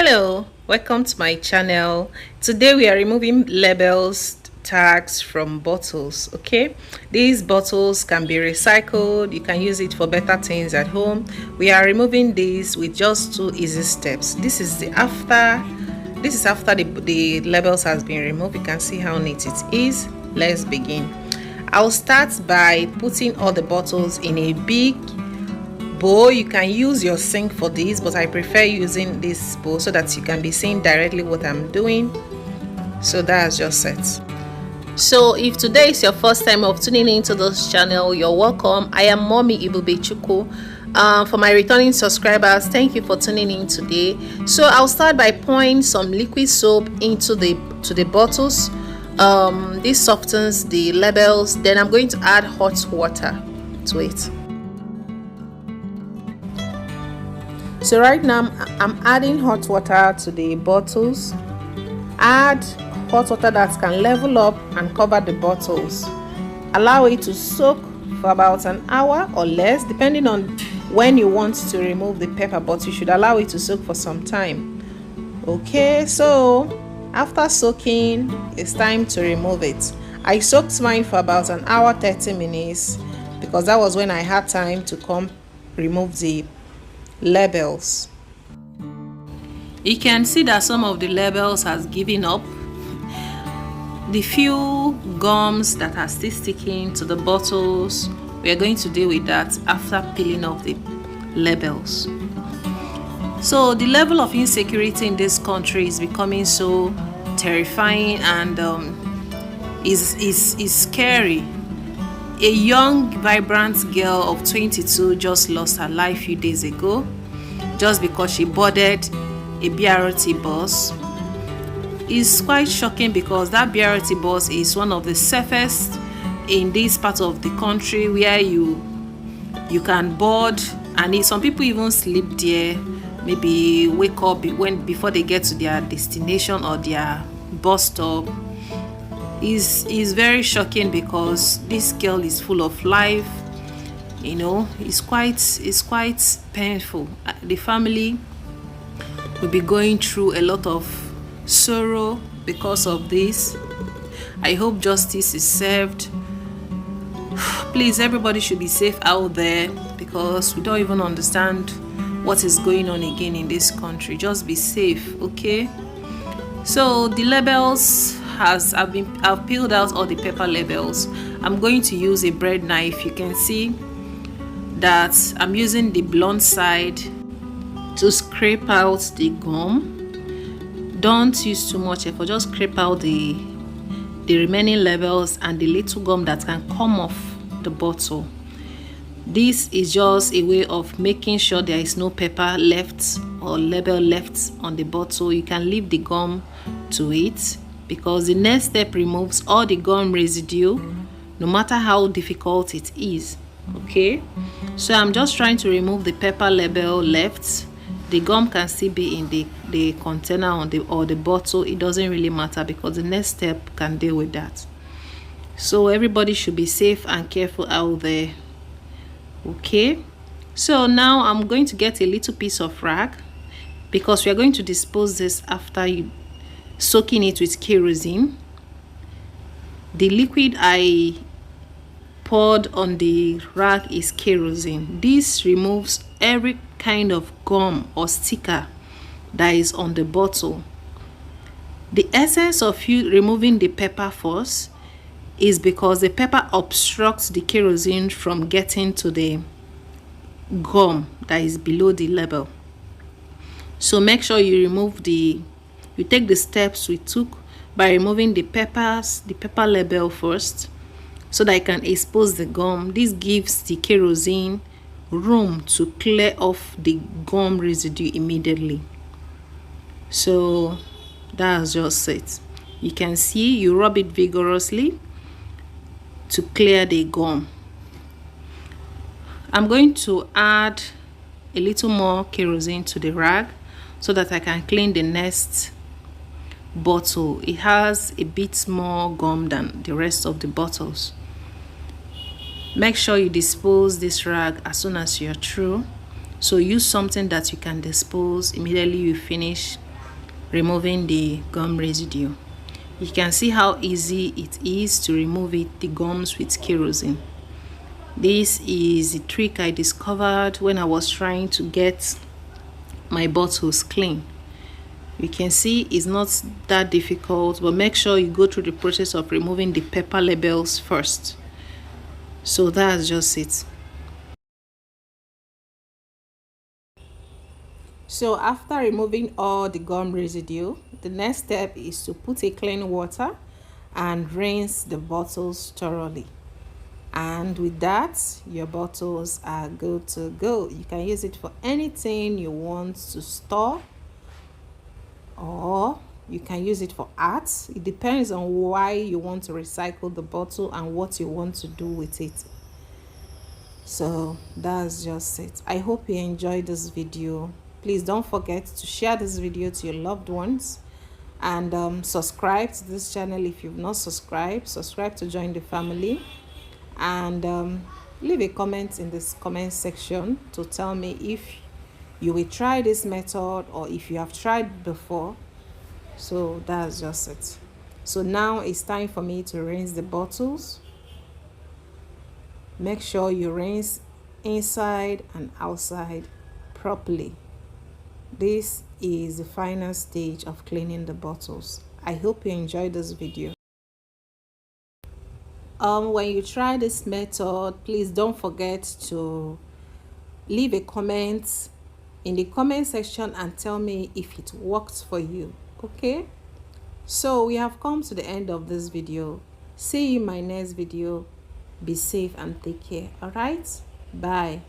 Hello, welcome to my channel. Today we are removing labels tags from bottles. Okay, these bottles can be recycled. You can use it for better things at home. We are removing these with just two easy steps. This is after the labels has been removed. You can see how neat it is. Let's begin. I'll start by putting all the bottles in a big bowl. You can use your sink for this, but I prefer using this bowl so that you can be seeing directly what I'm doing. So that's just it. So if today is your first time of tuning into this channel, you're welcome. I am Mommy Ibubechuku. For my returning subscribers, thank you for tuning in today. So I'll start by pouring some liquid soap into the bottles. This softens the labels. Then I'm going to add hot water to it. So right now I'm adding hot water to the bottles. Add hot water that can level up and cover the bottles. Allow it to soak for about an hour or less, depending on when you want to remove the pepper, but you should allow it to soak for some time. Okay, so after soaking, it's time to remove it. I soaked mine for about an hour 30 minutes because that was when I had time to come remove the labels. You can see that some of the labels has given up. The few gums that are still sticking to the bottles, we are going to deal with that after peeling off the labels. So the level of insecurity in this country is becoming so terrifying and is scary. A young, vibrant girl of 22 just lost her life a few days ago just because she boarded a BRT bus. It's quite shocking because that BRT bus is one of the safest in this part of the country where you can board, and some people even sleep there, maybe wake up before they get to their destination or their bus stop. Is very shocking because this girl is full of life. It's quite painful. The family will be going through a lot of sorrow because of this. I hope justice is served. Please, everybody should be safe out there because we don't even understand what is going on again in this country. Just be safe, okay? So the labels I've peeled out all the paper labels. I'm going to use a bread knife. You can see that I'm using the blunt side to scrape out the gum. Don't use too much effort, just scrape out the remaining labels and the little gum that can come off the bottle. This is just a way of making sure there is no paper left or label left on the bottle. You can leave the gum to it because the next step removes all the gum residue, no matter how difficult it is. Okay, so I'm just trying to remove the paper label left. The gum can still be in the container or the bottle. It doesn't really matter because the next step can deal with that. So everybody should be safe and careful out there. Okay, so now I'm going to get a little piece of rag because we are going to dispose this after soaking it with kerosene. The liquid I poured on the rag is kerosene. This removes every kind of gum or sticker that is on the bottle. The essence of you removing the pepper first is because the pepper obstructs the kerosene from getting to the gum that is below the label. So make sure you take the steps we took by removing the pepper label first so that I can expose the gum. This gives the kerosene room to clear off the gum residue immediately. So that's just it. You can see you rub it vigorously to clear the gum. I'm going to add a little more kerosene to the rag so that I can clean the next bottle. It has a bit more gum than the rest of the bottles. Make sure you dispose this rag as soon as you're through. So use something that you can dispose immediately you finish removing the gum residue. You can see how easy it is to remove the gums with kerosene. This is a trick I discovered when I was trying to get my bottles clean. You can see it's not that difficult, but make sure you go through the process of removing the paper labels first. So that's just it. So after removing all the gum residue, the next step is to put a clean water and rinse the bottles thoroughly. And with that, your bottles are good to go. You can use it for anything you want to store, or you can use it for art. It depends on why you want to recycle the bottle and what you want to do with it. So that's just it. I hope you enjoyed this video. Please don't forget to share this video to your loved ones, and subscribe to this channel if you've not subscribed. Subscribe to join the family, and leave a comment in this comment section to tell me if you will try this method or if you have tried before. So that's just it. So now it's time for me to rinse the bottles. Make sure you rinse inside and outside properly. This is the final stage of cleaning the bottles. I hope you enjoyed this video. When you try this method, please don't forget to leave a comment in the comment section and tell me if it worked for you. Okay, so we have come to the end of this video. See you in my next video. Be safe and take care. All right, bye.